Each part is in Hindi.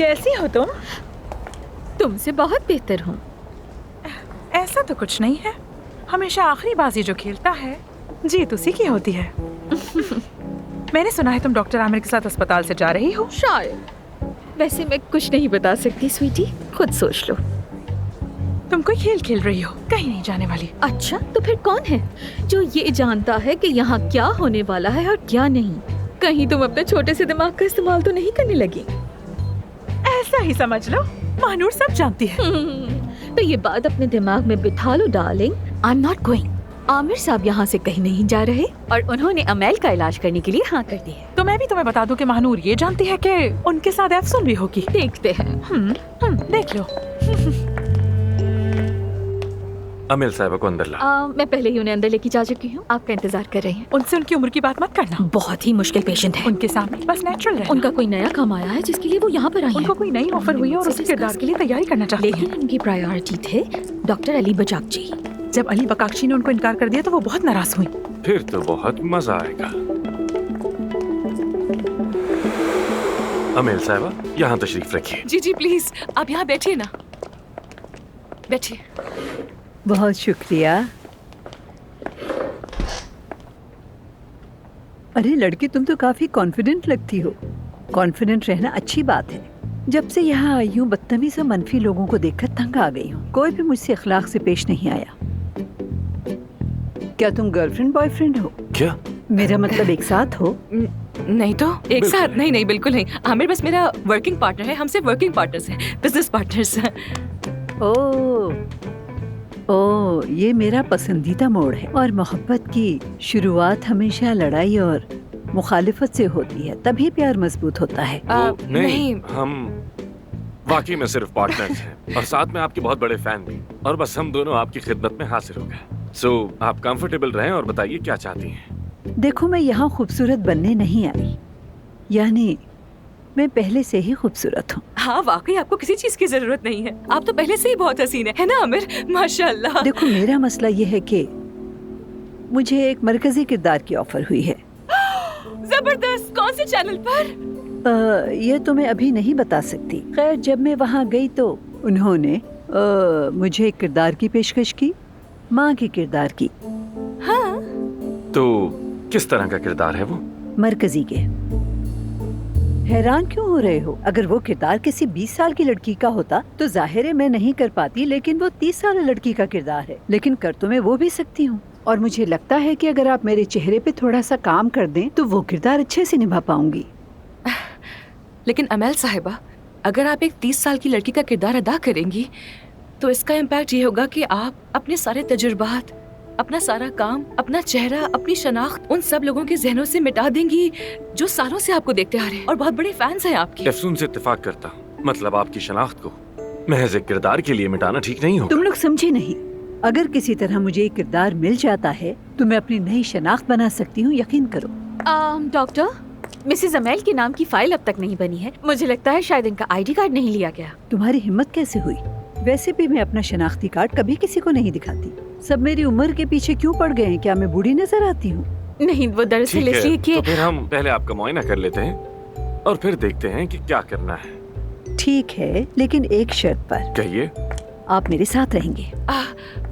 कैसी हो तुम? तुमसे बहुत बेहतर हूँ। ऐसा तो कुछ नहीं है। हमेशा आखिरी बाजी जो खेलता है जीत उसी की होती है। मैंने सुना है तुम डॉक्टर आमिर के साथ अस्पताल से जा रही हो। शायद। वैसे मैं कुछ नहीं बता सकती स्वीटी, खुद सोच लो। तुम कोई खेल खेल रही हो, कहीं नहीं जाने वाली। अच्छा, तो फिर कौन है जो ये जानता है कि यहाँ क्या होने वाला है और क्या नहीं? कहीं तुम अपने छोटे से दिमाग का इस्तेमाल तो नहीं करने लगी? ऐसा ही समझ लो, महानूर सब जानती है। तो ये बात अपने दिमाग में बिठा लो darling. I am not going. Aamir साहब यहाँ से कहीं नहीं जा रहे और उन्होंने अमेल का इलाज करने के लिए हाँ कर दी है। तो मैं भी तुम्हें बता दूं कि महानूर ये जानती है कि उनके साथ अफसून भी होगी। देखते हैं। देख लो। अमेल साहिबा को अंदर ला। मैं पहले ही उन्हें अंदर लेके जा चुकी हूँ, आपका इंतजार कर रही हैं। उनसे उनकी उम्र की बात मत करना। बहुत ही मुश्किल पेशेंट है। उनके सामने बस नेचुरल रहना। उनका कोई नया काम आया है जिसके लिए वो यहाँ पर आई हैं। उनको कोई नई ऑफर हुई है और उसी किरदार के लिए तैयारी करना चाहती हैं। लेकिन उनकी प्रायोरिटी थे डॉक्टर अली बजाकची। जब अली बकाक्षी ने उनको इनकार कर दिया तो वो बहुत नाराज हुई। फिर तो बहुत मजा आएगा। अमेल साहिबा, यहाँ तशरीफ रखिए। जी जी प्लीज, आप यहाँ बैठिए ना, बैठिए। बहुत शुक्रिया। अरे लड़की, तुम तो काफी कॉन्फिडेंट लगती हो। कॉन्फिडेंट रहना अच्छी बात है। जब से यहाँ आई हूँ बदतमीज और मनफी लोगों को देखकर तंग आ गई हूँ। कोई भी मुझसे अखलाक से पेश नहीं आया। क्या तुम गर्लफ्रेंड बॉयफ्रेंड हो? क्या? मेरा मतलब एक साथ हो? नहीं तो एक साथ नहीं, नहीं बिल्कुल नहीं। आमिर बस मेरा वर्किंग पार्टनर है। हम सिर्फ वर्किंग पार्टनर्स हैं, बिजनेस पार्टनर्स हैं। ओह, ये मेरा पसंदीदा मोड़ है। और मोहब्बत की शुरुआत हमेशा लड़ाई और मुखालिफत से होती है, तभी प्यार मजबूत होता है। नहीं, हम वाकई में सिर्फ पार्टनर्स हैं और साथ में आपके बहुत बड़े फैन भी। और बस हम दोनों आपकी खिदमत में हाजिर हो गए। सो आप कंफर्टेबल रहें और बताइए क्या चाहती हैं। देखो, मैं यहाँ खूबसूरत बनने नहीं आई, यानी मैं पहले से ही खूबसूरत हूँ। हाँ वाकई आपको किसी चीज की जरूरत नहीं है। आप तो पहले से ही बहुत हसीन है ना आमिर? माशाल्लाह। देखो, मेरा मसला ये है कि मुझे एक मरकजी किरदार की ऑफर हुई है। जबरदस्त। कौन से चैनल पर? ये तो मैं अभी नहीं बता सकती। खैर, जब मैं वहाँ गई तो उन्होंने मुझे एक किरदार की पेशकश की, माँ के किरदार की। हाँ। तो किस तरह का किरदार है वो? मरकजी के। हैरान क्यों हो रहे हो? अगर वो किरदार किसी 20 साल की लड़की का होता तो जाहिर है मैं नहीं कर पाती, लेकिन वो 30 साल लड़की का किरदार है। लेकिन कर तो मैं वो भी सकती हूँ। और मुझे लगता है कि अगर आप मेरे चेहरे पे थोड़ा सा काम कर दें तो वो किरदार अच्छे से निभा पाऊंगी। लेकिन अमेल साहिबा, अगर आप एक 30 साल की लड़की का किरदार अदा करेंगी तो इसका इम्पैक्ट ये होगा कि आप अपने सारे तजुर्बात, अपना सारा काम, अपना चेहरा, अपनी शनाख्त उन सब लोगों के जहनों से मिटा देंगी जो सालों से आपको देखते आ रहे हैं और बहुत बड़े फैंस हैं आपके। अफसून से इत्तेफाक करता हूँ। मतलब आपकी शनाख्त को महज एक किरदार के लिए मिटाना ठीक नहीं होगा। तुम लोग समझे नहीं। अगर किसी तरह मुझे एक किरदार मिल जाता है तो मैं अपनी नई शनाख्त बना सकती हूँ, यकीन करो। डॉक्टर, मिसेस अमेल के नाम की फाइल अब तक नहीं बनी है। मुझे लगता है शायद इनका आईडी कार्ड नहीं लिया गया। तुम्हारी हिम्मत कैसे हुई? वैसे भी मैं अपना शनाख्ती कार्ड कभी किसी को नहीं दिखाती। सब मेरी उम्र के पीछे क्यों पड़ गए हैं? क्या मैं बूढ़ी नजर आती हूँ? नहीं, वो दरअसल इसलिए कि तो फिर हम पहले आपका मुआयना कर लेते हैं और फिर देखते हैं कि क्या करना है। ठीक है, लेकिन एक शर्त पर। कहिए। आप मेरे साथ रहेंगे।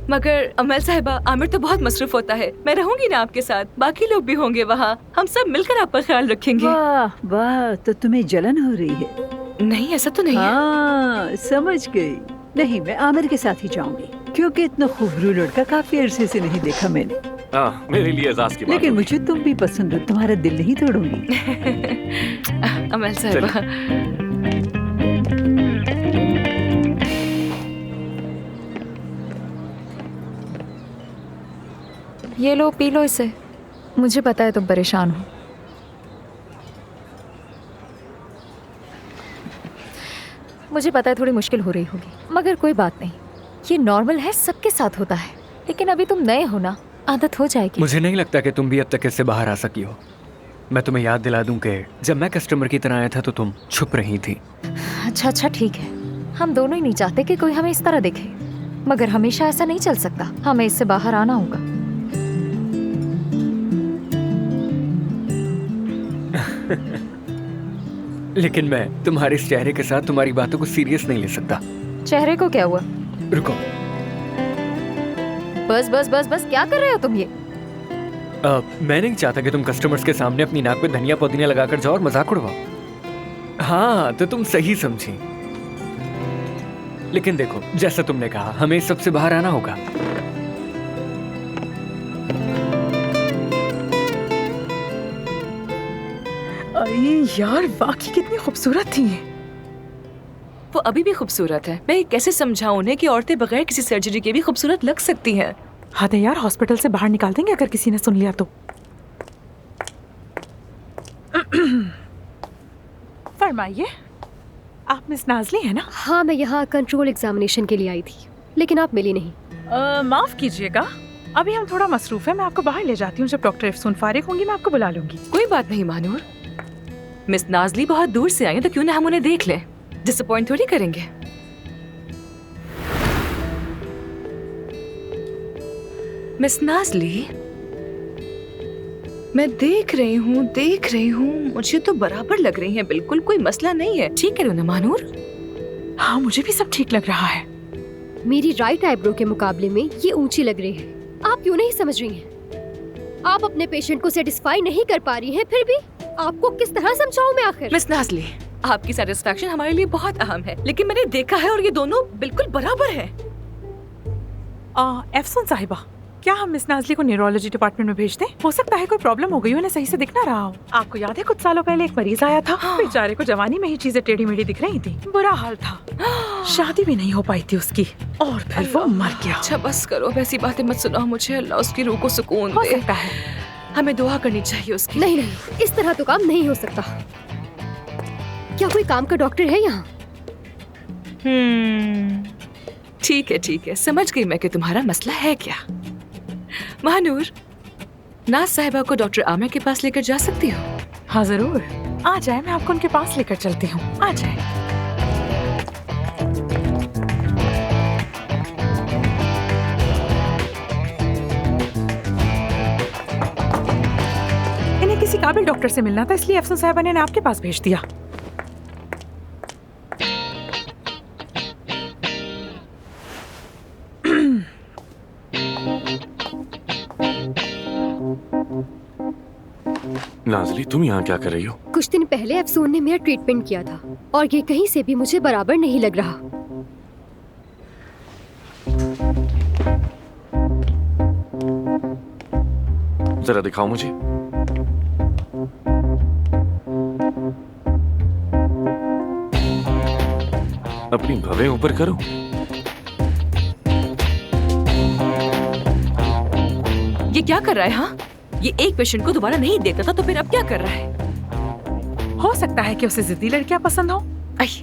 मगर अमेल साहिबा, आमिर तो बहुत मसरूफ होता है। मैं रहूंगी ना आपके साथ, बाकी लोग भी होंगे वहाँ। हम सब मिलकर आपका ख्याल रखेंगे। वाह वाह, तो तुम्हें जलन हो रही है? नहीं, ऐसा तो नहीं है। हाँ, समझ गई। नहीं, मैं आमिर के साथ ही जाऊंगी, क्योंकि इतना खूबसूरत लड़का काफी अरसे से नहीं देखा मैंने। मेरे लिए एजाज की बात लेकिन मुझे तुम भी पसंद हो, तुम्हारा दिल नहीं तोड़ूंगी। अमेल साहिबा, ये लो, पी लो इसे। मुझे पता है तुम परेशान हो। मुझे पता है थोड़ी मुश्किल हो रही होगी, मगर कोई बात नहीं, ये नॉर्मल है, सबके साथ होता है। लेकिन अभी तुम नए हो ना, आदत हो जाएगी। मुझे नहीं लगता कि तुम भी अब तक इससे बाहर आ सकी हो। मैं तुम्हें याद दिला दूं कि जब मैं कस्टमर की तरह आया था तो तुम छुप रही थी। अच्छा ठीक है, हम दोनों ही नहीं चाहते कि कोई हमें इस तरह देखे, मगर हमेशा ऐसा नहीं चल सकता। हमें इससे बाहर आना होगा। लेकिन मैं तुम्हारे इस चेहरे के साथ तुम्हारी बातों को सीरियस नहीं ले सकता। चेहरे को क्या हुआ? रुको, बस बस बस बस, क्या कर रहे हो तुम ये? मैं नहीं चाहता कि तुम कस्टमर्स के सामने अपनी नाक पे धनिया पुदीना लगाकर जाओ और मजाक उड़वाओ। हाँ, तो तुम सही समझी। लेकिन देखो, जैसा तुमने कहा, हमें इस सबसे बाहर आना होगा। अरे यार, वाकई कितनी खूबसूरत थी। वो अभी भी खूबसूरत है। मैं ये कैसे समझाऊं उन्हें कि औरतें बगैर किसी सर्जरी के भी खूबसूरत लग सकती हैं। हाँ तो यार, हॉस्पिटल से बाहर निकाल देंगे अगर किसी ने सुन लिया तो। फरमाइए, आप मिस नाज़ली है ना? हाँ, मैं यहाँ कंट्रोल एग्जामिनेशन के लिए आई थी, लेकिन आप मिली नहीं। माफ कीजिएगा, अभी हम थोड़ा मसरूफ है। मैं आपको बाहर ले जाती हूँ। जब डॉक्टर अफसून फारिग होंगी मैं आपको बुला लूंगी। कोई बात नहीं महानूर, मिस नाज़ली बहुत दूर से आई हैं, तो क्यों ना हम उन्हें देख लें। डिसअपॉइंट थोड़ी करेंगे। मिस नाज़ली, मैं देख रही हूँ, मुझे तो बराबर लग रही हैं, बिल्कुल कोई मसला नहीं है। ठीक है ना महानूर? हाँ, मुझे भी सब ठीक लग रहा है। मेरी राइट आईब्रो के मुकाबले में ये ऊंची लग रही है। आप क्यों नहीं समझ रही हैं? आप अपने पेशेंट को सेटिस्फाई नहीं कर पा रही हैं, फिर भी आपको किस तरह समझाऊं मैं आखिर? मिस नाज़ली, आपकी सेटिस्फैक्शन हमारे लिए बहुत अहम है, लेकिन मैंने देखा है और ये दोनों बिल्कुल बराबर है। अफसून साहिबा, क्या हम मिस नाज़ली को न्यूरोलॉजी डिपार्टमेंट में भेज दें? हो सकता है कोई प्रॉब्लम हो गई हो, उन्हें सही से दिख ना रहा हो। आपको याद है कुछ सालों पहले एक मरीज आया था? बेचारे को जवानी में ही चीजें टेढ़ी मेढ़ी दिख रही थी। बुरा हाल था, शादी भी नहीं हो पाई थी उसकी, और फिर वो मर गया। अच्छा बस करो, वैसी बातें मत सुनाओ मुझे। अल्लाह उसकी रूह को सुकून हो दे। सकता है। हमें दुआ करनी चाहिए उसकी। नहीं नहीं, इस तरह तो काम नहीं हो सकता। क्या कोई काम का डॉक्टर है यहाँ? ठीक है, समझ गई मैं कि तुम्हारा मसला है क्या। महानूर, नाज साहिबा को डॉक्टर आमिर के पास लेकर जा सकती हो? हाँ जरूर, आ जाए, मैं आपको उनके पास लेकर चलती हूँ। आ जाए। इन्हें किसी काबिल डॉक्टर से मिलना था, इसलिए अफसून साहिबा ने इन्हें आपके पास भेज दिया। नाज़ली, तुम यहाँ क्या कर रही हो? कुछ दिन पहले अफसून ने मेरा ट्रीटमेंट किया था और ये कहीं से भी मुझे बराबर नहीं लग रहा। जरा दिखाओ मुझे। अपनी भवें ऊपर करो। ये क्या कर रहा है? हाँ, ये एक पेशेंट को दोबारा नहीं देखता था, तो फिर अब क्या कर रहा है? हो सकता है कि उसे जिद्दी लड़कियां पसंद हो।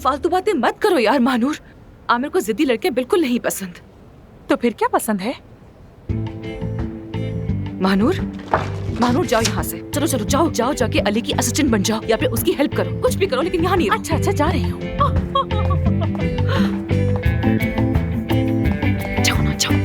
फालतू बातें मत करो यार महानूर। आमिर को जिद्दी लड़कियां बिल्कुल नहीं पसंद। तो फिर क्या पसंद है? महानूर, जाओ यहाँ से। चलो जाओ, जाके अली की असिस्टेंट बन जाओ या फिर उसकी हेल्प करो। कुछ भी करो, लेकिन यहाँ नहीं रहो। अच्छा, जा रही हूँ। जाओ ना, जाओ।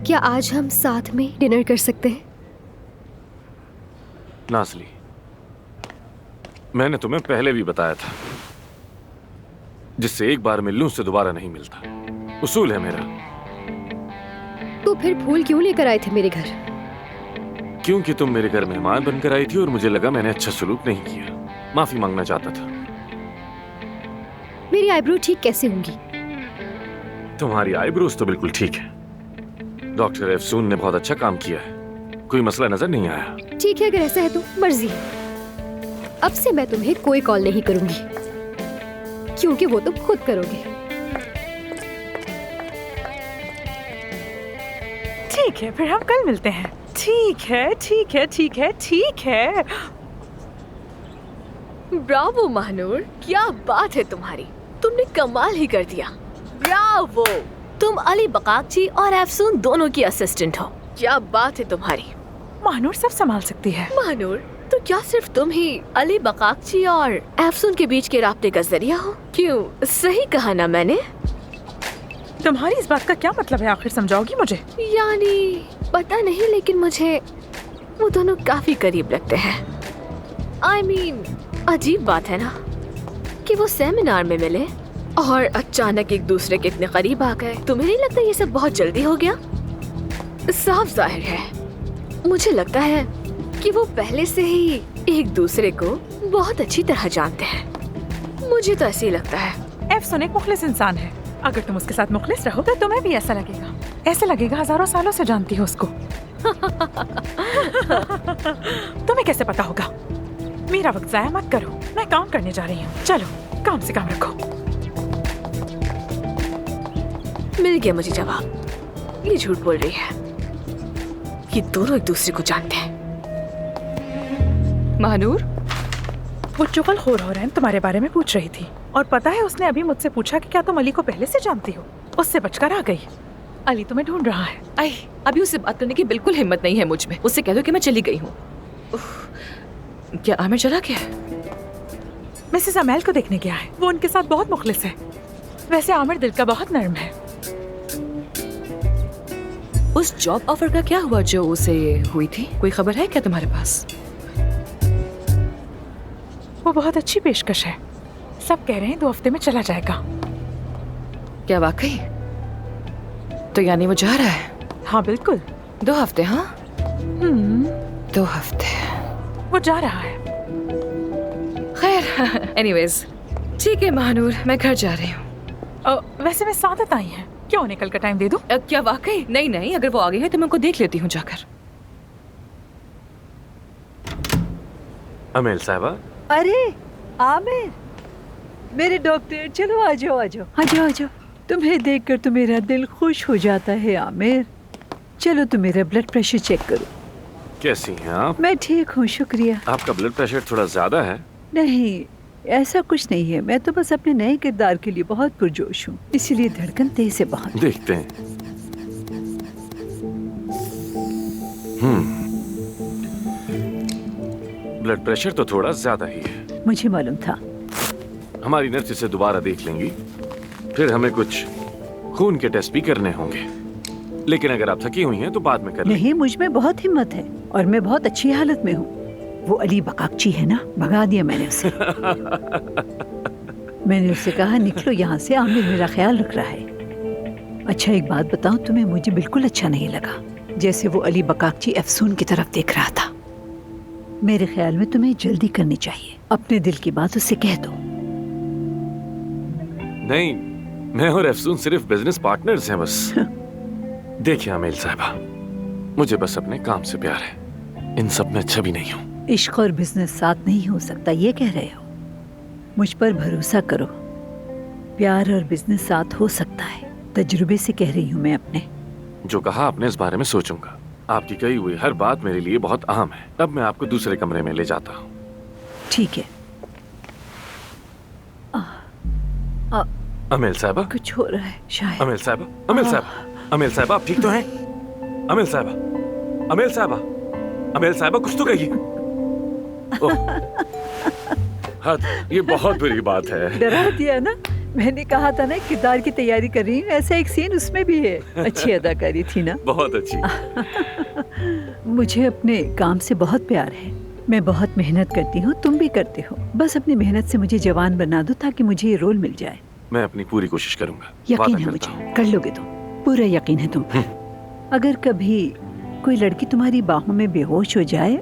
क्या आज हम साथ में डिनर कर सकते हैं? नाज़ली, मैंने तुम्हें पहले भी बताया था, जिससे एक बार मिल लूं उससे दोबारा नहीं मिलता। उसूल है मेरा। तो फिर फूल क्यों लेकर आए थे मेरे घर? क्योंकि तुम मेरे घर मेहमान बनकर आई थी और मुझे लगा मैंने अच्छा सलूक नहीं किया। माफी मांगना चाहता था। मेरी आईब्रो ठीक कैसे होंगी? तुम्हारी आईब्रोज तो बिल्कुल ठीक है। डॉक्टर अफसून ने बहुत अच्छा काम किया है, कोई मसला नजर नहीं आया। ठीक है, अगर ऐसा है तो मर्जी। अब से मैं तुम्हें कोई कॉल नहीं करूंगी, क्योंकि वो तुम खुद करोगे। ठीक है, फिर हम कल मिलते हैं। ठीक है। ब्रावो महानूर, क्या बात है तुम्हारी। तुमने कमाल ही कर दिया। ब्रावो, तुम अली बकाकची और अफसून दोनों की असिस्टेंट हो। क्या बात है तुम्हारी। महानूर सब संभाल सकती है। महानूर, तो क्या सिर्फ तुम ही अली बकाकची और एफसून के बीच के राब्ते का जरिया हो? क्यों, सही कहा ना मैंने? तुम्हारी इस बात का क्या मतलब है आखिर, समझाओगी मुझे? यानी पता नहीं, लेकिन मुझे वो दोनों काफी करीब लगते हैं। I mean, अजीब बात है ना कि वो सेमिनार में मिले और अचानक एक दूसरे के इतने करीब आ गए। तुम्हें नहीं लगता ये सब बहुत जल्दी हो गया? साफ जाहिर है, मुझे लगता है कि वो पहले से ही एक दूसरे को बहुत अच्छी तरह जानते हैं। मुझे तो ऐसे ही लगता है। एफसून एक मुखलिस इंसान है। अगर तुम उसके साथ मुखलिस रहो तो तुम्हें भी ऐसा लगेगा। ऐसे लगेगा हजारों सालों से जानती हो उसको। तुम्हें कैसे पता होगा? मेरा वक्त जाया मत करो, मैं काम करने जा रही हूँ। चलो काम से काम रखो। मिल गया मुझे जवाब। ये झूठ बोल रही है। ये दोनों एक दूसरे को जानते हैं। महानूर, वो चुगलखोर औरत तुम्हारे बारे में पूछ रही थी और पता है उसने अभी मुझसे पूछा कि क्या तुम अली को पहले से जानती हो। उससे बचकर आ गई। अली तुम्हें ढूंढ रहा है। आई अभी उससे बात करने की बिल्कुल हिम्मत नहीं है मुझ में। उससे कह दो कि मैं चली गई हूँ। क्या आमिर चला गया है? मिसेस अमेल को देखने गया है। वो उनके साथ बहुत मुखलिस है। वैसे आमिर दिल का बहुत नर्म है। उस जॉब ऑफर का क्या हुआ जो उसे हुई थी? कोई खबर है क्या तुम्हारे पास? वो बहुत अच्छी पेशकश है। सब कह रहे हैं 2 हफ्ते में चला जाएगा। क्या वाकई? तो यानी वो जा रहा है? हाँ बिल्कुल। 2 हफ्ते? हाँ 2 हफ्ते। वो जा रहा है। खैर एनीवेज, ठीक है महानूर, मैं घर जा रही हूँ। वैसे मैं सादत आई है। क्यों निकल का टाइम दे दूं? क्या वाकई? नहीं नहीं, अगर वो आ गई है तो मैं उनको देख लेती हूँ जाकर। अमेल साहबा। अरे आमिर, मेरे डॉक्टर, चलो आ जाओ आ जाओ आ जाओ आ जाओ। तुम्हें देखकर तो मेरा दिल खुश हो जाता है आमिर। चलो तुम मेरा ब्लड प्रेशर चेक करो। कैसी हैं आप? मैं ठीक हूँ, शुक्रिया। आपका ब्लड प्रेशर थोड़ा ज्यादा है। नहीं, ऐसा कुछ नहीं है। मैं तो बस अपने नए किरदार के लिए बहुत पुरजोश हूँ, इसीलिए धड़कन तेज से बहुत। देखते हैं। ब्लड प्रेशर तो थोड़ा ज्यादा ही है। मुझे मालूम था। हमारी नर्स इसे दोबारा देख लेंगी, फिर हमें कुछ खून के टेस्ट भी करने होंगे। लेकिन अगर आप थकी हुई हैं तो बाद में कर लेंगे। नहीं, मुझ में बहुत हिम्मत है और मैं बहुत अच्छी हालत में हूँ। वो अली बकाकची है ना, भगा दिया मैंने उसे। मैंने उससे कहा निकलो यहाँ से, आमिर मेरा ख्याल रख रहा है। अच्छा एक बात बताऊं तुम्हें, मुझे बिल्कुल अच्छा नहीं लगा जैसे वो अली बकाकची एफसून की तरफ देख रहा था। मेरे ख्याल में तुम्हें जल्दी करनी चाहिए। अपने दिल की बात उससे कह दो। नहीं, मैं और एफसून सिर्फ बिजनेस पार्टनर्स हैं बस। देखिए अमेल साहबा, मुझे बस अपने काम से प्यार है। इन सब में अच्छा भी नहीं हूँ। इश्क और बिजनेस साथ नहीं हो सकता, ये कह रहे हो? मुझ पर भरोसा करो, प्यार और बिजनेस साथ हो सकता है। तजुर्बे से कह रही हूँ मैं अपने। जो कहा आपने इस बारे में सोचूंगा। आपकी कही हुई हर बात मेरे लिए बहुत अहम है। अब मैं आपको दूसरे कमरे में ले जाता हूँ। ठीक है। अमेल साहबा, कुछ हो रहा है शायद। अमेल साहबा, अमेल साहबा, अमेल साहबा, आप ठीक तो हैं? अमेल साहबा, अमेल साहबा, अमेल साहबा, कुछ तो कहिए। हाँ, ये बहुत बुरी बात है। डरा दिया ना? मैंने कहा था ना किरदार की तैयारी कर रही हूँ। ऐसा एक सीन उसमें भी है। अच्छी अदाकारी थी ना? बहुत अच्छी। मुझे अपने काम से बहुत प्यार है। मैं बहुत मेहनत करती हूँ, तुम भी करते हो। बस अपनी मेहनत से मुझे जवान बना दो ताकि मुझे ये रोल मिल जाए। मैं अपनी पूरी कोशिश करूंगा। यकीन है मुझे, कर लोगे तुम। पूरा यकीन है तुम पर। अगर कभी कोई लड़की तुम्हारी बाहों में बेहोश हो जाए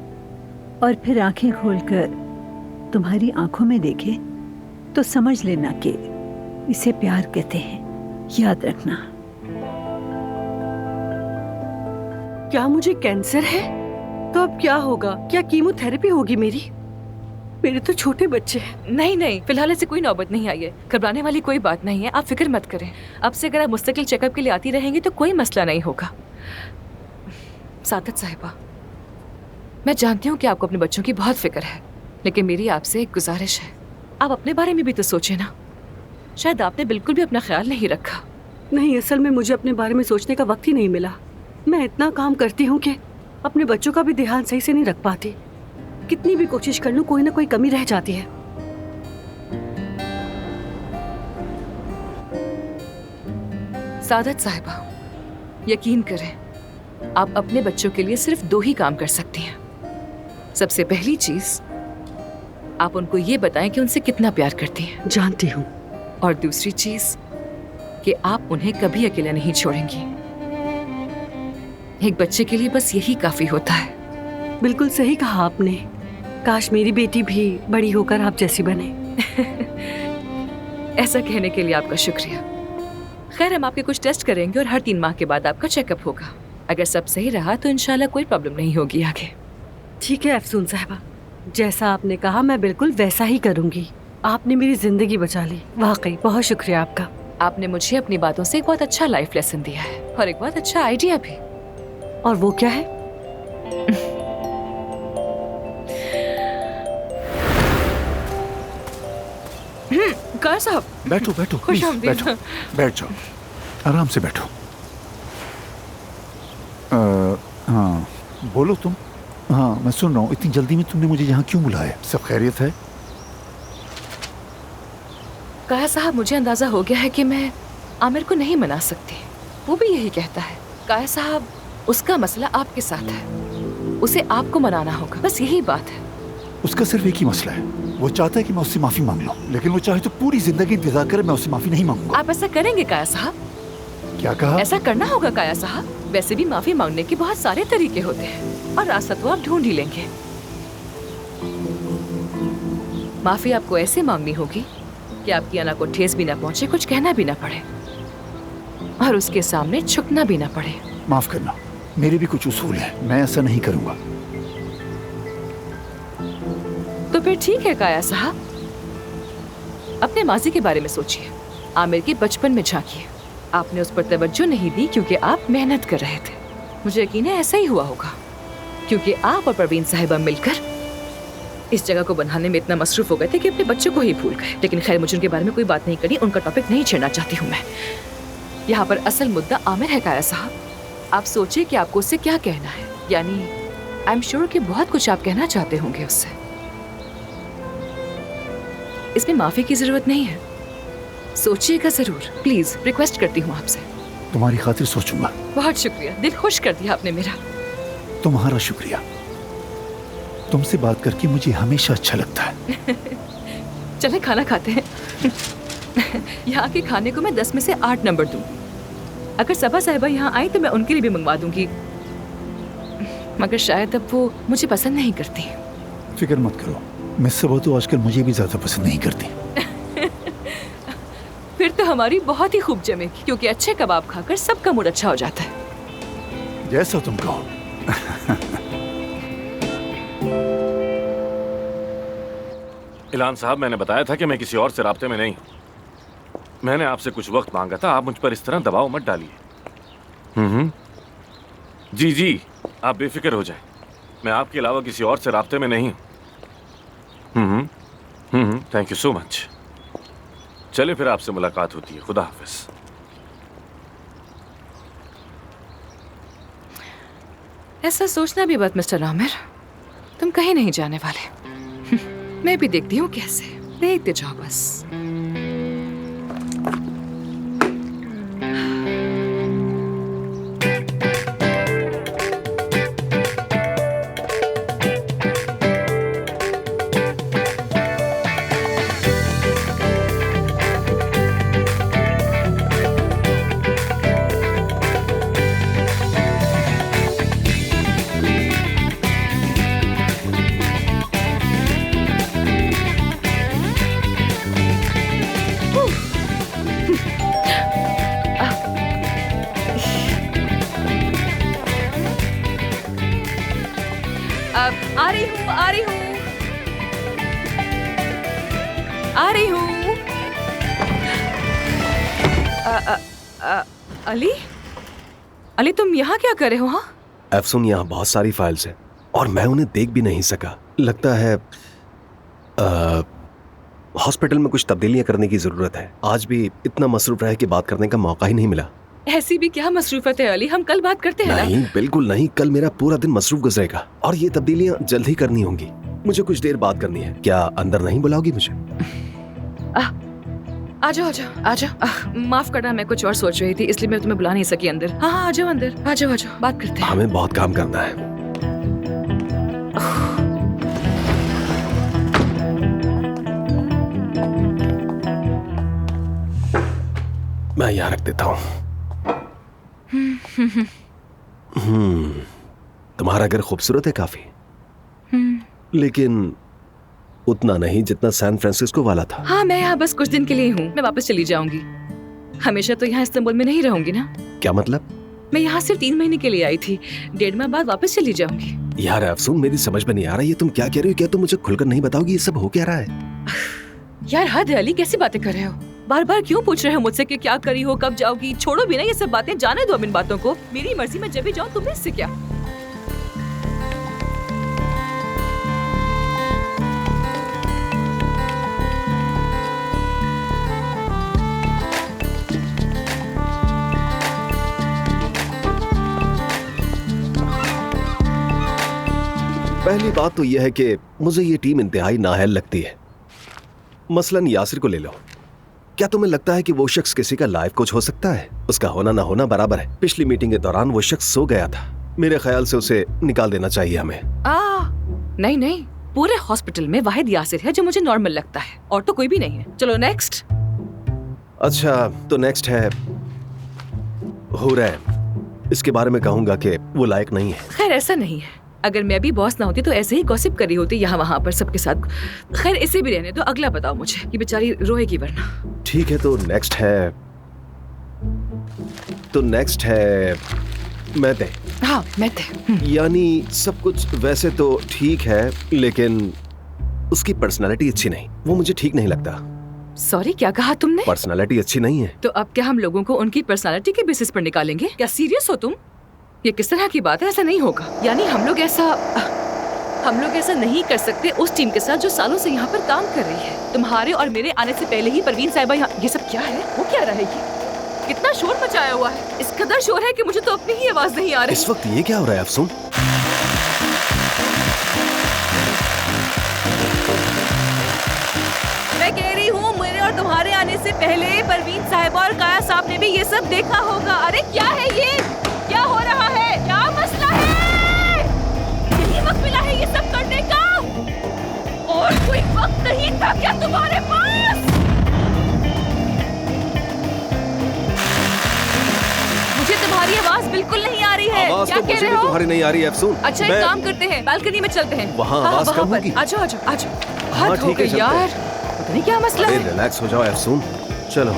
और फिर आंखें खोलकर तुम्हारी आंखों में देखे तो समझ लेना कि इसे प्यार कहते हैं। याद रखना। क्या मुझे कैंसर है? तो अब क्या होगा? क्या कीमोथेरेपी होगी मेरी? मेरे तो छोटे बच्चे हैं। नहीं नहीं, फिलहाल ऐसी कोई नौबत नहीं आई है। घबराने वाली कोई बात नहीं है, आप फिक्र मत करें। अब से अगर आप मुस्तकिल चेकअप के लिए आती रहेंगी तो कोई मसला नहीं होगा। सादत साहिबा, मैं जानती हूँ कि आपको अपने बच्चों की बहुत फिक्र है, लेकिन मेरी आपसे एक गुजारिश है, आप अपने बारे में भी तो सोचें ना। शायद आपने बिल्कुल भी अपना ख्याल नहीं रखा। नहीं, असल में मुझे अपने बारे में सोचने का वक्त ही नहीं मिला। मैं इतना काम करती हूँ कि अपने बच्चों का भी ध्यान सही से नहीं रख पाती। कितनी भी कोशिश कर लूं कोई ना कोई कमी रह जाती है। सादत साहिबा, यकीन करें, आप अपने बच्चों के लिए सिर्फ 2 ही काम कर सकती हैं। सबसे पहली चीज, आप उनको ये बताएं कि उनसे कितना प्यार करती हैं। जानती हूँ। और दूसरी चीज कि आप उन्हें कभी अकेला नहीं छोड़ेंगी। एक बच्चे के लिए बस यही काफी होता है। बिल्कुल सही कहा आपने। काश मेरी बेटी भी बड़ी होकर आप जैसी बने। ऐसा कहने के लिए आपका शुक्रिया। खैर, हम आपके कुछ टेस्ट करेंगे और हर 3 माह के बाद आपका चेकअप होगा। अगर सब सही रहा तो इंशाल्लाह कोई प्रॉब्लम नहीं होगी आगे। ठीक है अफसून साहिबा, जैसा आपने कहा मैं बिल्कुल वैसा ही करूंगी। आपने मेरी जिंदगी बचा ली, वाकई बहुत शुक्रिया आपका। आपने मुझे अपनी बातों से एक बहुत अच्छा लाइफ लेसन दिया है और एक बहुत अच्छा आइडिया भी। और वो क्या है? कार साहब, बैठो बैठो, खुश प्लीज, आमदीद। बैठो, बैठ जाओ, आराम से बैठो। हाँ बोलो तुम। हाँ मैं सुन रहा हूँ। इतनी जल्दी में तुमने मुझे यहाँ क्यों बुलाया? सब खैरियत है? काया साहब, मुझे अंदाजा हो गया है कि मैं आमिर को नहीं मना सकती। वो भी यही कहता है। काया साहब, उसका मसला आपके साथ है, उसे आपको मनाना होगा, बस यही बात है। उसका सिर्फ एक ही मसला है, वो चाहता है कि मैं उससे माफी मांग लूं, लेकिन वो चाहे तो पूरी जिंदगी इंतजार करे, मैं उससे माफी नहीं मांगूंगा। आप ऐसा करेंगे काया साहब? क्या कहा? ऐसा करना होगा काया साहब। वैसे भी माफी मांगने के बहुत सारे तरीके होते हैं और रास्ता तो आप ढूंढ ही लेंगे। माफी आपको ऐसे मांगनी होगी कि आपकी अना को ठेस भी ना पहुंचे, कुछ कहना भी ना पड़े और उसके सामने झुकना भी ना पड़े। माफ करना, मेरे भी कुछ उसूल हैं, मैं ऐसा नहीं करूंगा। तो फिर ठीक है काया साहब, अपने माजी के बारे में सोचिए, आमिर के बचपन में झांकिए। आपने उस पर तवज्जो नहीं दी क्योंकि आप मेहनत कर रहे थे। मुझे यकीन है ऐसा ही हुआ होगा, क्योंकि आप और परवीन साहिबा मिलकर इस जगह को बनाने में इतना मसरूफ हो गए थे कि अपने बच्चों को ही भूल गए। लेकिन खैर, मुझे उनके बारे में कोई बात नहीं करनी, उनका टॉपिक नहीं छेड़ना चाहती हूँ मैं। यहाँ पर असल मुद्दा आमिर है काया साहब। आप सोचिए कि आपको उससे क्या कहना है। यानी आई एम श्योर कि बहुत कुछ आप कहना चाहते होंगे उससे। इसमें माफी की जरूरत नहीं है, सोचिएगा जरूर। प्लीज रिक्वेस्ट करती हूँ आपसे। तुम्हारी खातिर सोचूंगा। बहुत शुक्रिया, दिल खुश कर दिया आपने मेरा। तुम्हारा शुक्रिया। तुमसे बात करके मुझे हमेशा अच्छा लगता है। चले खाना खाते हैं। यहाँ के खाने को मैं 10 में से 8 नंबर दूँ। अगर सबा साहिबा यहाँ आई तो मैं उनके लिए भी मंगवा दूंगी, मगर शायद अब वो मुझे पसंद नहीं करती। फिक्र मत करो, मिस सबा तो आजकल मुझे भी ज्यादा पसंद नहीं करती। फिर तो हमारी बहुत ही खूब जमेगी, क्योंकि अच्छे कबाब खाकर सबका मूड अच्छा हो जाता है। जैसा तुम कहो। इलान साहब, मैंने बताया था कि मैं किसी और से राब्ते में नहीं हूँ। मैंने आपसे कुछ वक्त मांगा था, आप मुझ पर इस तरह दबाव मत डालिए। जी जी, आप बेफिक्र हो जाएं, मैं आपके अलावा किसी और से राब्ते में नहीं हूँ। Thank you so much. चलिए फिर आपसे मुलाकात होती है। खुदा हाफिज। ऐसा सोचना भी मत मिस्टर आमिर, तुम कहीं नहीं जाने वाले। मैं भी देखती हूँ कैसे, देखते जाओ बस। आ रही हूँ, आ रही हूँ, आ रही हूँ। अली, अली तुम यहाँ क्या कर रहे हो? हाँ अफसून, यहाँ बहुत सारी फाइल्स हैं और मैं उन्हें देख भी नहीं सका। लगता है हॉस्पिटल में कुछ तब्दीलियां करने की जरूरत है। आज भी इतना मसरूफ रहे कि बात करने का मौका ही नहीं मिला। ऐसी भी क्या मसरूफत है अली, हम कल बात करते हैं। नहीं, बिल्कुल नहीं, कल मेरा पूरा दिन मसरूफ गुजरेगा और ये तब्दीलियां जल्द ही करनी होंगी। मुझे कुछ देर बात करनी है। क्या अंदर नहीं बुलाओगी मुझे? आ जाओ। माफ करना, मैं कुछ और सोच रही थी, इसलिए मैं तुम्हें बुला नहीं सकी अंदर। हाँ आ जाओ अंदर, आ जाओ बात करते हैं। हमें बहुत काम करना है। मैं यहाँ रख देता हूँ। तुम्हारा घर खूबसूरत है काफी, लेकिन उतना नहीं जितना सैन फ्रांसिस्को वाला था। हाँ, मैं यहाँ बस कुछ दिन के लिए हूँ, मैं वापस चली जाऊंगी। हमेशा तो यहाँ इस्तांबुल में नहीं रहूंगी ना। क्या मतलब? मैं यहाँ सिर्फ 3 महीने के लिए आई थी, 1.5 माह बाद वापस चली जाऊंगी। यार अफसून, मेरी समझ में नहीं आ रहा ये तुम क्या कह रही हो। क्या तुम मुझे खुलकर नहीं बताओगी ये सब हो क्या रहा है? यार हद है अली, कैसी बातें कर रहे हो? बार बार क्यों पूछ रहे हो मुझसे कि क्या करी हो, कब जाओगी? छोड़ो भी ना ये सब बातें, जाने दो अब इन बातों को। मेरी मर्जी में जब भी जाऊँ, तुम्हें इससे क्या? पहली बात तो यह है कि मुझे ये टीम इंतहाई नाअहल लगती है। मसलन यासिर को ले लो। क्या तुम्हें लगता है कि वो शख्स किसी का लाइफ कोच हो सकता है? उसका होना ना होना बराबर है। पिछली मीटिंग के दौरान वो शख्स सो गया था। मेरे ख्याल से उसे निकाल देना चाहिए हमें। नहीं, पूरे हॉस्पिटल में वाहिद यासिर है जो मुझे नॉर्मल लगता है, और तो कोई भी नहीं है। चलो नेक्स्ट। अच्छा, तो नेक्स्ट है हुरैम। इसके बारे में कहूंगा कि वो लायक नहीं है। खैर ऐसा नहीं है, अगर मैं भी बॉस ना होती तो ऐसे ही गॉसिप करी होती यहाँ वहाँ पर सबके साथ। खैर इसे भी रहने दो, अगला बताओ मुझे, ये बेचारी रोएगी वरना। ठीक है, तो नेक्स्ट है मैते। हाँ मैते। यानी सब कुछ वैसे तो ठीक है, लेकिन उसकी पर्सनालिटी अच्छी नहीं। वो मुझे ठीक नहीं लगता। सॉरी, क्या कहा तुमने? पर्सनालिटी अच्छी नहीं है। तो अब क्या हम लोगों को उनकी पर्सनालिटी के बेसिस पर निकालेंगे? क्या सीरियस हो तुम? ये किस तरह की बात है? ऐसा नहीं होगा। यानी हम लोग ऐसा नहीं कर सकते उस टीम के साथ जो सालों से यहाँ पर काम कर रही है। तुम्हारे और मेरे आने से पहले ही परवीन साहिबा यहाँ। ये सब क्या है? वो क्या रहा है? ये कितना शोर मचाया हुआ है? इस कदर शोर है कि मुझे तो अपनी ही आवाज नहीं आ रही। इस वक्त ये क्या हो रहा है अफसून? मैं कह रही हूँ, मेरे और तुम्हारे आने से पहले परवीन साहिबा और काया साहब ने भी ये सब देखा होगा। अरे क्या है ये? क्या हो रहा है? क्या मसला है? यही वक्त मिला है ये सब करने का? और कोई वक्त नहीं था क्या तुम्हारे पास? मुझे तुम्हारी आवाज बिल्कुल नहीं आ रही है। आवाज क्या तो कह मुझे रहे भी हो? तुम्हारी नहीं आ रही है अफसून। अच्छा एक काम करते हैं, बालकनी में चलते हैं। वहाँ आवाज कम होगी। आ जाओ। हाँ, हद हो ठीक है, गई चलते यार। हैं। पता नहीं क्या मसला अरे है। रिलैक्स हो जाओ अफसून, चलो।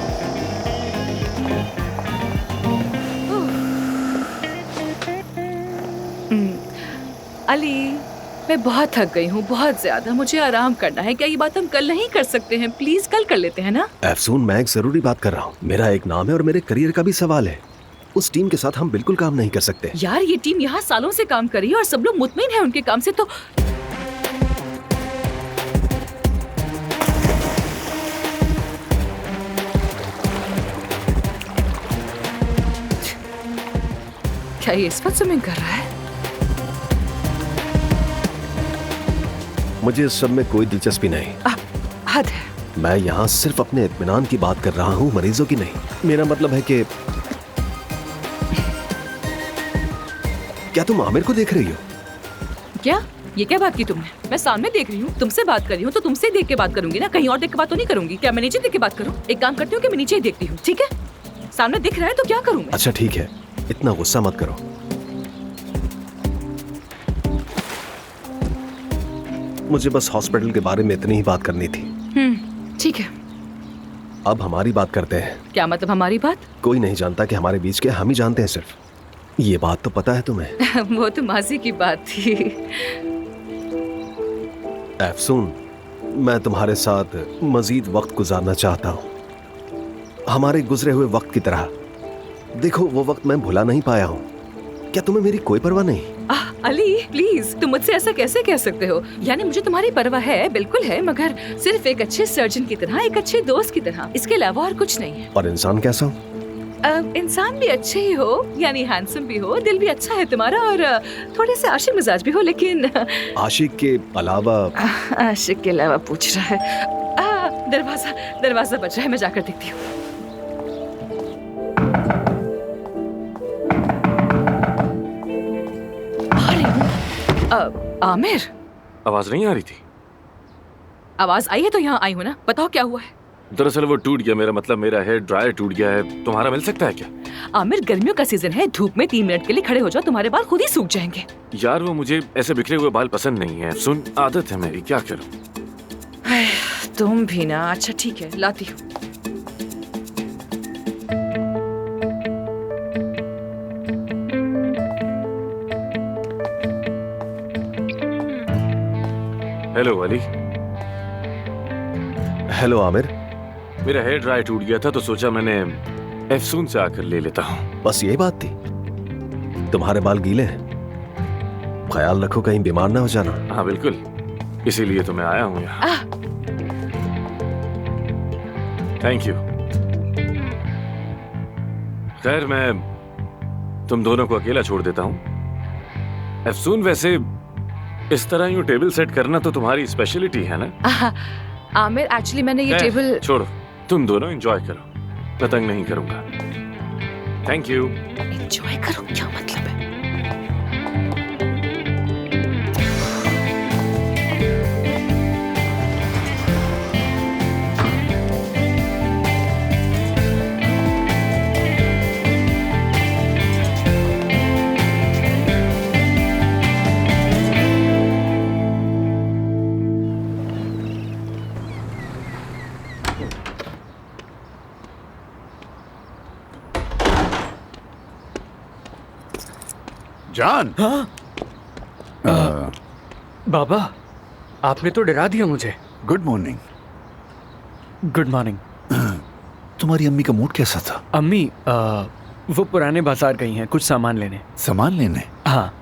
अली, मैं बहुत थक गई हूँ, बहुत ज्यादा। मुझे आराम करना है। क्या ये बात हम कल नहीं कर सकते हैं? प्लीज कल कर लेते हैं ना? अफसून, मैं एक जरूरी बात कर रहा हूँ। मेरा एक नाम है और मेरे करियर का भी सवाल है। उस टीम के साथ हम बिल्कुल काम नहीं कर सकते। यार ये टीम यहाँ सालों से काम कर रही है और सब लोग मुतमिन है उनके काम से। तो क्या ये इस वक्त स्विमिंग कर रहा है? मुझे इस सब में कोई दिलचस्पी नहीं। हद है। मैं यहाँ सिर्फ अपने इत्मीनान की बात कर रहा हूँ, मरीजों की नहीं। मेरा मतलब है कि क्या तुम आमिर को देख रही हो? क्या? ये क्या बात की तुमने? मैं सामने देख रही हूँ, तुमसे बात कर रही हूँ, तो तुमसे देख के बात करूंगी ना, कहीं और देख के बात तो नहीं करूंगी। क्या मैं नीचे देख के बात करूँ? एक काम करती हूँ कि मैं नीचे ही देखती हूँ, ठीक है? सामने दिख रहा है तो क्या करूँ मैं? अच्छा ठीक है, इतना गुस्सा मत करो। मुझे बस हॉस्पिटल के बारे में इतनी ही बात करनी थी। ठीक है। अब हमारी बात करते हैं। क्या मतलब हमारी बात? कोई नहीं जानता कि हमारे बीच के, हम ही जानते हैं सिर्फ। ये बात तो पता है तुम्हें। वो तो माजी की बात थी। अफसून, मैं तुम्हारे साथ मजीद वक्त गुजारना चाहता हूँ, हमारे गुजरे हुए वक्त की तरह। देखो, वो वक्त मैं भुला नहीं पाया हूँ। क्या तुम्हें मेरी कोई परवाह नहीं? अली प्लीज, तुम मुझसे ऐसा कैसे कह सकते हो? यानी मुझे तुम्हारी परवाह है, बिल्कुल है, मगर सिर्फ एक अच्छे सर्जन की तरह, एक अच्छे दोस्त की तरह। इसके अलावा और कुछ नहीं है। और इंसान कैसा हूँ? इंसान भी अच्छे ही हो, यानी हैंडसम भी हो, दिल भी अच्छा है तुम्हारा और थोड़े से आशिक मिजाज भी हो, लेकिन आशिक के अलावा आशिक के अलावा पूछ रहा है। दरवाजा दरवाजा बज रहा है, मैं जाकर देखती हूँ। आमिर, आवाज नहीं आ रही थी? आवाज आई है तो यहाँ आई हूँ ना, बताओ क्या हुआ है? दरअसल वो टूट गया, मेरा मतलब मेरा हेयर ड्रायर टूट गया है। तुम्हारा मिल सकता है क्या? आमिर, गर्मियों का सीजन है, धूप में 3 मिनट के लिए खड़े हो जाओ, तुम्हारे बाल खुद ही सूख जाएंगे। यार वो मुझे ऐसे बिखरे हुए बाल पसंद नहीं है। सुन, आदत है मेरी, क्या करूं? तुम भी ना। अच्छा ठीक है, लाती हूँ। हेलो अली। हेलो आमिर। मेरा हेयर ड्रायर टूट गया था तो सोचा मैंने एफसून से आकर ले लेता हूँ। बस ये बात थी? तुम्हारे बाल गीले हैं, ख्याल रखो कहीं बीमार ना हो जाना। हाँ बिल्कुल, इसीलिए तो मैं आया हूँ यहाँ। Thank you. खैर मैं तुम दोनों को अकेला छोड़ देता हूँ। एफसून, वैसे इस तरह यूँ टेबल सेट करना तो तुम्हारी स्पेशलिटी है ना? आमिर, एक्चुअली मैंने ये टेबल। छोड़ो, तुम दोनों एंजॉय करो, मैं तंग नहीं करूंगा। Thank you. एंजॉय करो क्या मतलब है? जान। हाँ? बाबा, आपने तो डरा दिया मुझे। Good morning. Good morning. तुम्हारी अम्मी का मूड कैसा था? अम्मी वो पुराने बाजार गई हैं कुछ सामान लेने। सामान लेने? हाँ।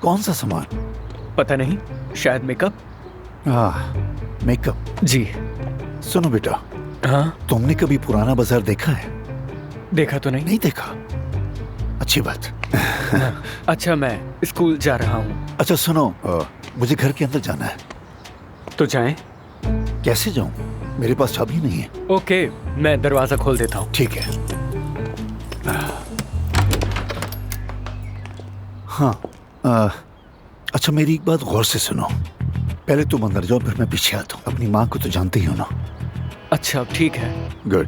कौन सा सामान? पता नहीं, शायद मेकअप। मेकअप? जी। सुनो बेटा। हाँ? तुमने कभी पुराना बाजार देखा है? देखा तो नहीं। नहीं देखा? अच्छी बात। अच्छा, मैं स्कूल जा रहा हूँ। अच्छा सुनो, मुझे घर के अंदर जाना है। तो जाएं? कैसे जाऊं? मेरे पास चाबी नहीं है। ओके, मैं दरवाजा खोल देता हूँ। ठीक है। हाँ, अच्छा मेरी एक बात गौर से सुनो। पहले तुम अंदर जाओ, फिर मैं पीछे आता हूँ। अपनी माँ को तो जानते ही हो ना। अच्छा ठीक है। गुड।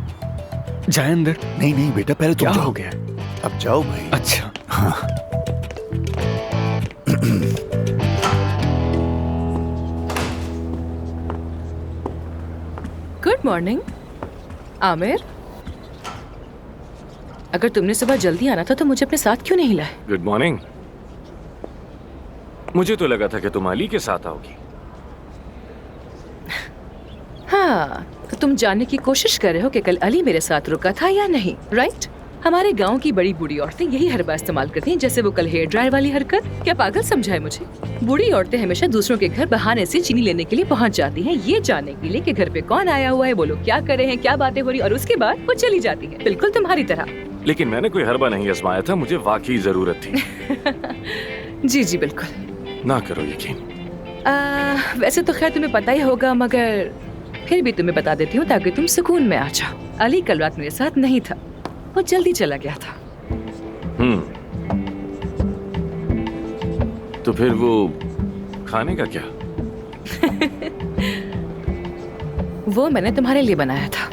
जाए अंदर? नहीं नहीं बेटा, पहले तुम क्या जाओ। हो गया? अब जाओ भाई। अच्छा। हाँ। Good morning Aamir. अगर तुमने सुबह जल्दी आना था तो मुझे अपने साथ क्यों नहीं लाए? Good morning. मुझे तो लगा था कि तुम अली के साथ आओगी। हाँ, तो तुम जानने की कोशिश कर रहे हो कि कल अली मेरे साथ रुका था या नहीं, राइट? हमारे गांव की बड़ी बूढ़ी औरतें यही हरबा इस्तेमाल करती हैं, जैसे वो कल हेयर ड्रायर वाली हरकत। क्या पागल समझा है मुझे? बूढ़ी औरतें हमेशा दूसरों के घर बहाने से चीनी लेने के लिए पहुंच जाती हैं, ये जानने के लिए कि घर पे कौन आया हुआ है, वो लोग क्या कर रहे हैं, क्या बातें हो रही, और उसके बाद वो चली जाती है, बिल्कुल तुम्हारी तरह। लेकिन मैंने कोई हरबा नहीं आजमाया था, मुझे वाकई जरूरत थी। जी जी बिल्कुल। ना करो यकीन। वैसे तो खैर तुम्हें पता ही होगा, मगर फिर भी तुम्हें बता देती हूँ ताकि तुम सुकून में आ जाओ। अली कल रात मेरे साथ नहीं था, वो जल्दी चला गया था। तो फिर वो खाने का क्या? वो मैंने तुम्हारे लिए बनाया था।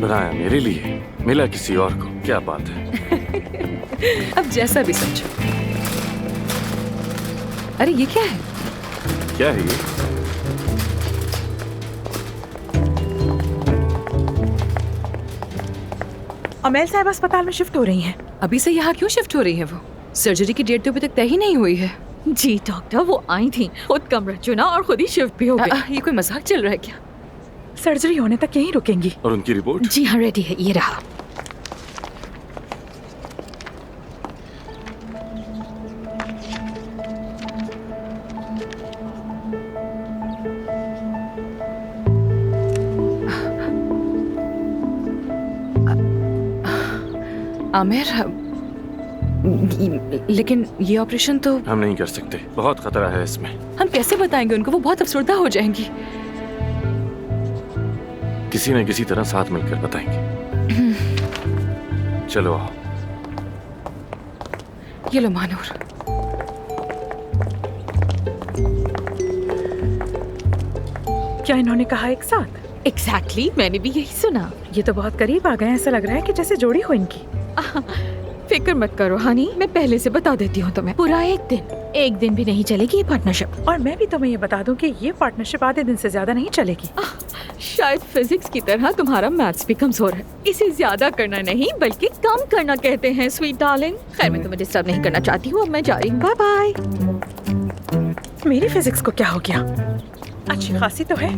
बनाया मेरे लिए, मिला किसी और को? क्या बात है। अब जैसा भी समझो। अरे ये क्या है? क्या है ये? अमेल साहब अस्पताल में शिफ्ट हो रही हैं। अभी से यहाँ क्यों शिफ्ट हो रही है वो? सर्जरी की डेट तो अभी तक तय ही नहीं हुई है। जी डॉक्टर, वो आई थी, खुद कमरा चुना और खुद ही शिफ्ट भी हो गई। ये कोई मजाक चल रहा है क्या? सर्जरी होने तक यहीं रुकेंगी। और उनकी रिपोर्ट? जी हाँ, रेडी है, ये रहा। आमिर, लेकिन ये ऑपरेशन तो हम नहीं कर सकते, बहुत खतरा है इसमें। हम कैसे बताएंगे उनको? वो बहुत अफसरदा हो जाएंगी। किसी न किसी तरह साथ मिलकर बताएंगे। चलो आओ। ये लो मानूर। क्या इन्होंने कहा एक साथ? एग्जैक्टली, मैंने भी यही सुना। ये तो बहुत करीब आ गए हैं, ऐसा लग रहा है कि जैसे जोड़ी हो इनकी। फिक्र मत करो हनी, मैं पहले से बता देती हूँ तुम्हें। पूरा एक दिन भी नहीं चलेगी ये पार्टनरशिप। और मैं भी तुम्हें ये बता दूं कि ये पार्टनरशिप आधे दिन से ज्यादा नहीं चलेगी। शायद फिजिक्स की तरह तुम्हारा मैथ्स भी कमजोर है। इसे ज्यादा करना नहीं बल्कि कम करना कहते हैं स्वीट डार्लिंग। खैर, मैं तुम्हें डिस्टर्ब नहीं करना चाहती हूँ, अब मैं जा रही हूँ। Bye bye. मेरी फिजिक्स को क्या हो गया? अच्छी खासी तो है।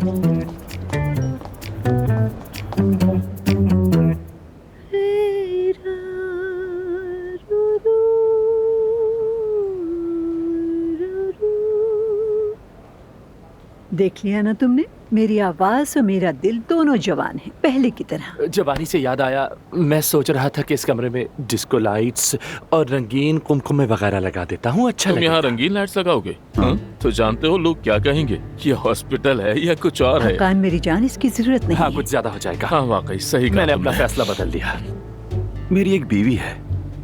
देख लिया ना तुमने, मेरी आवाज और मेरा दिल दोनों जवान है, पहले की तरह। जवानी से याद आया, मैं सोच रहा था कि इस कमरे में डिस्को लाइट्स और रंगीन कुमकुमे वगैरह लगा देता हूँ। अच्छा तुम यहाँ रंगीन लाइट्स लगाओगे? हाँ? तो जानते हो लोग क्या कहेंगे? ये हॉस्पिटल है या कुछ और है? कान मेरी जान, इसकी जरूरत नहीं। हाँ, कुछ ज्यादा हो जाएगा। हाँ वाकई सही कहा मैंने अपना तुमने। फैसला बदल दिया। मेरी एक बीवी है,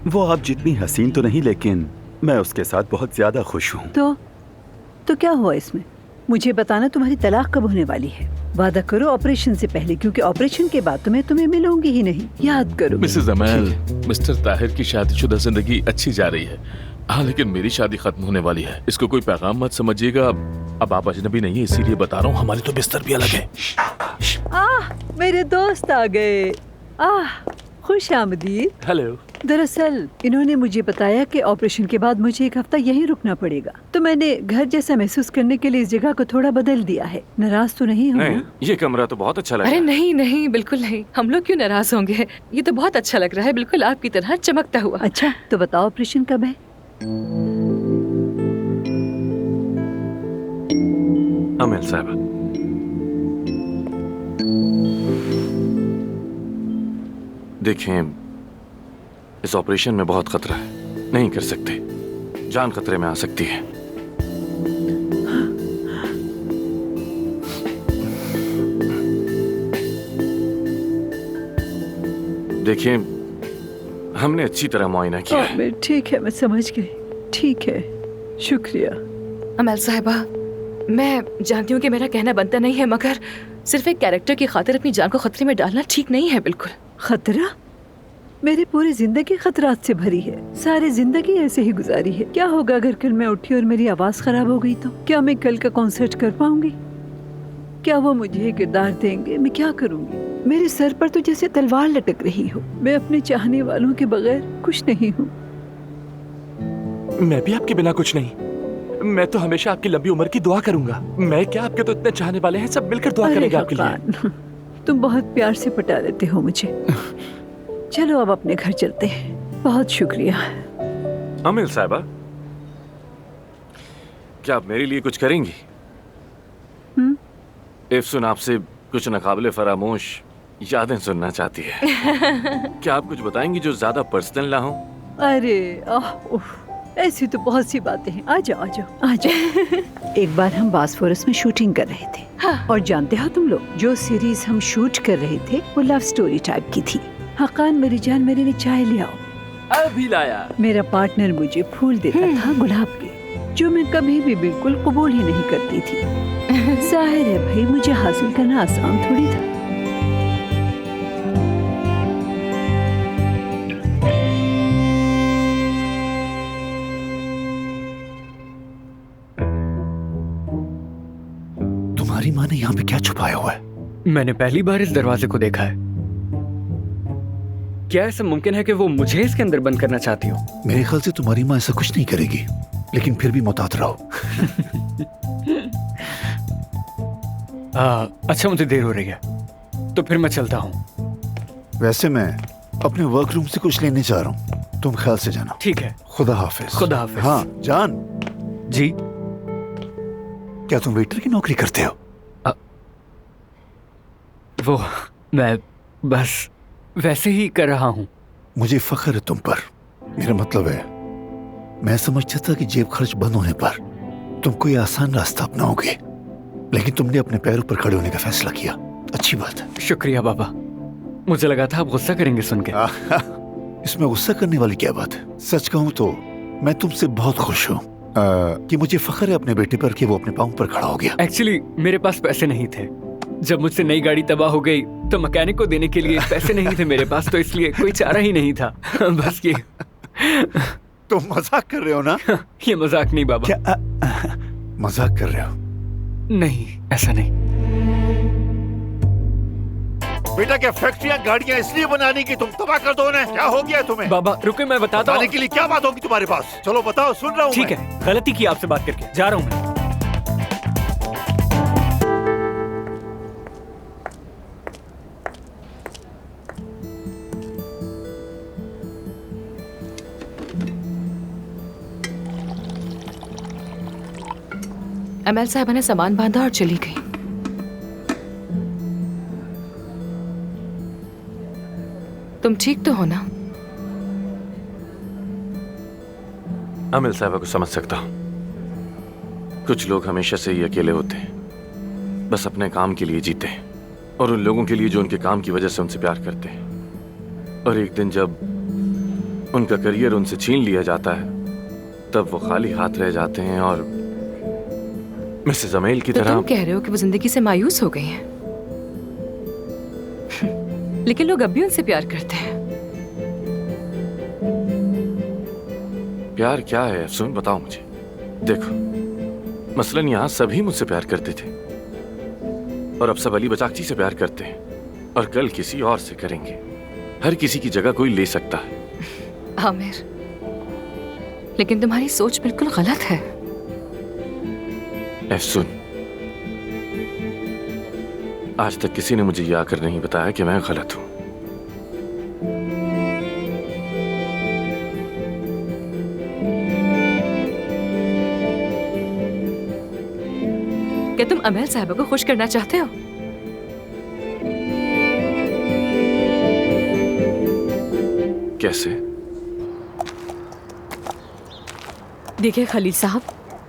वो आप जितनी हसीन तो नहीं, लेकिन मैं उसके साथ बहुत ज्यादा खुश हूँ। तो क्या हुआ इसमें? मुझे बताना तुम्हारी तलाक कब होने वाली है। वादा करो ऑपरेशन से पहले, क्योंकि ऑपरेशन के बाद तो मैं तुम्हें मिलूंगी ही नहीं। याद करो। मिसेस अमल, मिस्टर ताहिर की शादीशुदा जिंदगी अच्छी जा रही है। हाँ, लेकिन मेरी शादी खत्म होने वाली है। इसको कोई पैगाम मत समझिएगा। अब आप अजनबी नहीं है, इसीलिए बता रहा हूँ। हमारे तो बिस्तर भी अलग है। मेरे दोस्त आ गए। खुश आमदीद। हेलो। दरअसल इन्होंने मुझे बताया कि ऑपरेशन के बाद मुझे एक हफ्ता यहीं रुकना पड़ेगा, तो मैंने घर जैसा महसूस करने के लिए इस जगह को थोड़ा बदल दिया है। नाराज तो नहीं हो? नहीं, ये कमरा तो बहुत अच्छा लगा। अरे नहीं नहीं, बिल्कुल नहीं। हम लोग क्यों नाराज होंगे? ये तो बहुत अच्छा लग रहा है, बिल्कुल आपकी तरह चमकता हुआ। अच्छा, तो बताओ ऑपरेशन कब है? अमल साहब, देखें, इस ऑपरेशन में बहुत खतरा है, नहीं कर सकते। जान खतरे में आ सकती है। देखिए, हमने अच्छी तरह मुआयना किया है। ठीक है, मैं समझ गई। ठीक है, शुक्रिया। अमल साहिबा, मैं जानती हूँ कि मेरा कहना बनता नहीं है, मगर सिर्फ एक कैरेक्टर की खातिर अपनी जान को खतरे में डालना ठीक नहीं है। बिल्कुल। खतरा? मेरी पूरी जिंदगी खतरात से भरी है। सारी जिंदगी ऐसे ही गुजारी है। क्या होगा अगर कल मैं उठी और मेरी आवाज खराब हो गई तो? क्या मैं कल का कॉन्सर्ट कर पाऊंगी? क्या वो मुझे किरदार देंगे? मैं क्या करूंगी? मेरे सर पर तो जैसे तलवार लटक रही हो। मैं अपने चाहने वालों के बगैर कुछ नहीं हूँ। मैं भी आपके बिना कुछ नहीं। मैं तो हमेशा आपकी लंबी उम्र की दुआ करूंगा। मैं क्या, आपके तो इतने चाहने वाले हैं, सब मिलकर दुआ करेंगे आपके लिए। तुम बहुत प्यार से पटा लेते हो मुझे। चलो अब अपने घर चलते हैं। बहुत शुक्रिया। अमिल साहिबा, क्या आप मेरे लिए कुछ करेंगी? इफ्सुन आपसे कुछ नाकाबिले फरामोश यादें सुनना चाहती है। क्या आप कुछ बताएंगी जो ज्यादा पर्सनल ना हो? अरे ऐसी तो बहुत सी बातें हैं। आ जाओ आ जाओ आ जाओ। एक बार हम बासफोरस में शूटिंग कर रहे थे। हाँ। और जानते हो तुम लोग, जो सीरीज हम शूट कर रहे थे वो लव स्टोरी टाइप की थी। हकान, मेरी जान, मेरे लिए चाय ले आओ। अभी लाया। मेरा पार्टनर मुझे फूल देता था गुलाब के, जो मैं कभी भी बिल्कुल कबूल ही नहीं करती थी। जाहिर है भाई, मुझे हासिल करना आसान थोड़ी था। तुम्हारी माँ ने यहाँ पे क्या छुपाया हुआ है? मैंने पहली बार इस दरवाजे को देखा है। क्या ऐसा मुमकिन है कि वो मुझे इसके अंदर बंद करना चाहती हो? मेरे ख्याल से तुम्हारी माँ ऐसा कुछ नहीं करेगी, लेकिन फिर भी मुहतात रहो। अच्छा, मुझे देर हो रही है, तो फिर मैं चलता हूँ। वैसे मैं अपने वर्क रूम से कुछ लेने जा रहा हूँ, तुम ख्याल से जाना। ठीक है। खुदा हाफिज। खुदा हाफिज। हाँ जान जी। क्या तुम वेटर की नौकरी करते हो? वो मैं बस वैसे ही कर रहा हूँ। मुझे फख्र है तुम पर। मेरा मतलब है, मैं समझता था कि जेब खर्च बंद होने पर तुम कोई आसान रास्ता अपनाओगे, लेकिन तुमने अपने पैरों पर खड़े होने का फैसला किया। अच्छी बात है। शुक्रिया बाबा। मुझे लगा था आप गुस्सा करेंगे सुन के। इसमें गुस्सा करने वाली क्या बात है? सच कहूं तो मैं तुमसे बहुत खुश हूँ कि मुझे फख्र है अपने बेटे पर कि वो अपने पाँव पर खड़ा हो गया। एक्चुअली मेरे पास पैसे नहीं थे। जब मुझसे नई गाड़ी तबाह हो गई तो मैकेनिक को देने के लिए पैसे नहीं थे मेरे पास, तो इसलिए कोई चारा ही नहीं था। बस ये। तुम मजाक कर रहे हो ना? ये मजाक नहीं बाबा। क्या मजाक कर रहे हो? नहीं, ऐसा नहीं। बेटा क्या फैक्ट्रियां गाड़ियां इसलिए बनाने की तुम तबाह कर दो ना? क्या हो गया तुम्हें? बाबा रुके, मैं बताता हूँ। के लिए क्या बात होगी तुम्हारे पास? चलो बताओ, सुन रहा हूँ। ठीक है, गलती की आपसे बात करके, जा रहा हूँ मैं। अमल साहबा ने सामान बांधा और चली गई। तुम ठीक तो हो ना? अमिल साहबा को समझ सकता हूं। कुछ लोग हमेशा से ही अकेले होते हैं, बस अपने काम के लिए जीते हैं और उन लोगों के लिए जो उनके काम की वजह से उनसे प्यार करते हैं। और एक दिन जब उनका करियर उनसे छीन लिया जाता है तब वो खाली हाथ रह जाते हैं और मिसेस अमेल की तो तरह। तुम कह रहे हो कि वो जिंदगी से मायूस हो गई हैं? लेकिन लोग अब भी उनसे प्यार करते हैं। प्यार क्या है अफसून, बताओ मुझे। देखो, मसलन यहाँ सभी मुझसे प्यार करते थे और अब सब अली बचाकची से प्यार करते हैं और कल किसी और से करेंगे। हर किसी की जगह कोई ले सकता है। आमिर, लेकिन तुम्हारी सोच बिल्कुल गलत है। अफसून, आज तक किसी ने मुझे ये आकर नहीं बताया कि मैं गलत हूं। क्या तुम अमल साहबा को खुश करना चाहते हो? कैसे? देखिए खलील साहब,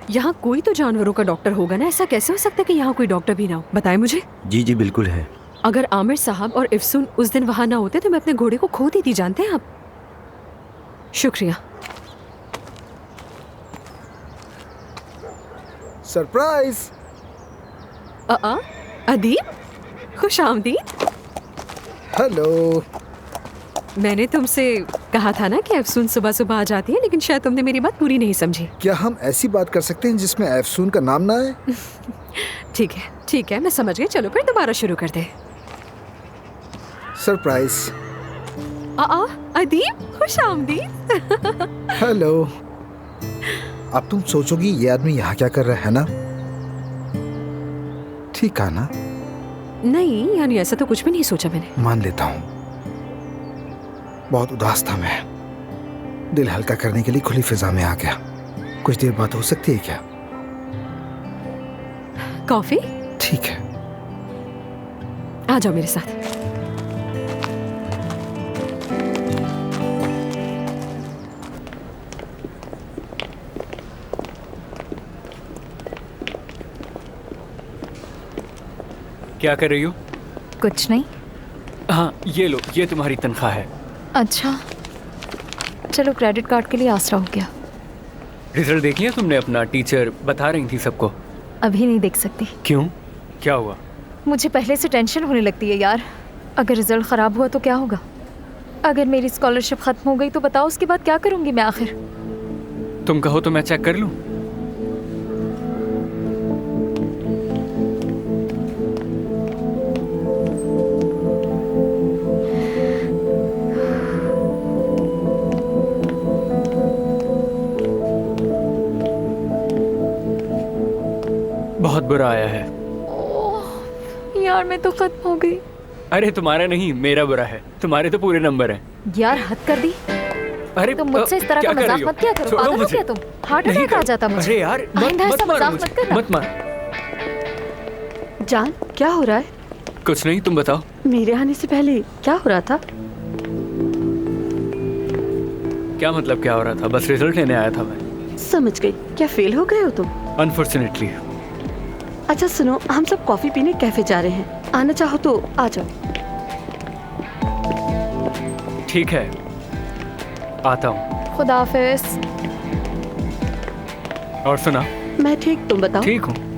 यहाँ कोई तो जानवरों का डॉक्टर होगा ना। ऐसा कैसे हो सकता है कि यहाँ कोई डॉक्टर भी ना हो? बताएं मुझे। जी जी बिल्कुल है। अगर आमिर साहब और इफ्सून उस दिन वहां ना होते तो मैं अपने घोड़े को खो दी थी, जानते हैं आप। शुक्रिया। सरप्राइज। अदीब, खुश आमदीद। हेलो। मैंने तुमसे कहा था ना कि अफसून सुबह सुबह आ जाती है, लेकिन शायद तुमने मेरी बात पूरी नहीं समझी। क्या हम ऐसी बात कर सकते हैं जिसमें अफसून का नाम ना आए? ठीक है, मैं समझ गई। चलो फिर दोबारा शुरू कर दे। सरप्राइज। अदीब, खुश आमदीद। हेलो। अब तुम सोचोगी ये आदमी यहाँ क्या कर रहा है ना? ठीक है ना? नहीं, यानी ऐसा तो कुछ भी नहीं सोचा मैंने। मान लेता हूँ, बहुत उदास था मैं। दिल हल्का करने के लिए खुली फिजा में आ गया। कुछ देर बात हो सकती है क्या? कॉफी? ठीक है, आ जाओ मेरे साथ। क्या कर रही हो? कुछ नहीं। हाँ ये लो, ये तुम्हारी तनख्वाह है। अच्छा चलो, क्रेडिट कार्ड के लिए आसरा हो गया। रिजल्ट देख लिया तुमने अपना? टीचर बता रही थी सबको। अभी नहीं देख सकती। क्यों, क्या हुआ? मुझे पहले से टेंशन होने लगती है यार। अगर रिजल्ट खराब हुआ तो क्या होगा? अगर मेरी स्कॉलरशिप खत्म हो गई तो बताओ उसके बाद क्या करूंगी मैं आखिर? तुम कहो तो मैं चेक कर लूं। बहुत बुरा आया है। यार मैं तो खत्म हो गई। अरे तुम्हारा नहीं, मेरा बुरा है। तुम्हारे तो पूरे नंबर हैं। यार हद कर दी। अरे तुम मुझसे इस तरह का मजाक मत किया करो। पागल हो क्या तुम? हार्ट अटैक आ जाता मुझे। अरे यार मत मारो मुझे, मत मार। जान, क्या हो रहा है? कुछ नहीं, तुम बताओ। मेरे आने से पहले क्या हो रहा था? क्या मतलब क्या हो रहा था? बस रिजल्ट लेने आया था मैं। समझ गई। क्या फेल हो गए हो तुम? अनफॉर्चुनेटली। अच्छा सुनो, हम सब कॉफी पीने कैफे जा रहे हैं, आना चाहो तो आ जाओ। ठीक है, आता हूँ। खुदा हाफिज। और सुना? मैं ठीक, तुम बताओ? ठीक हूँ।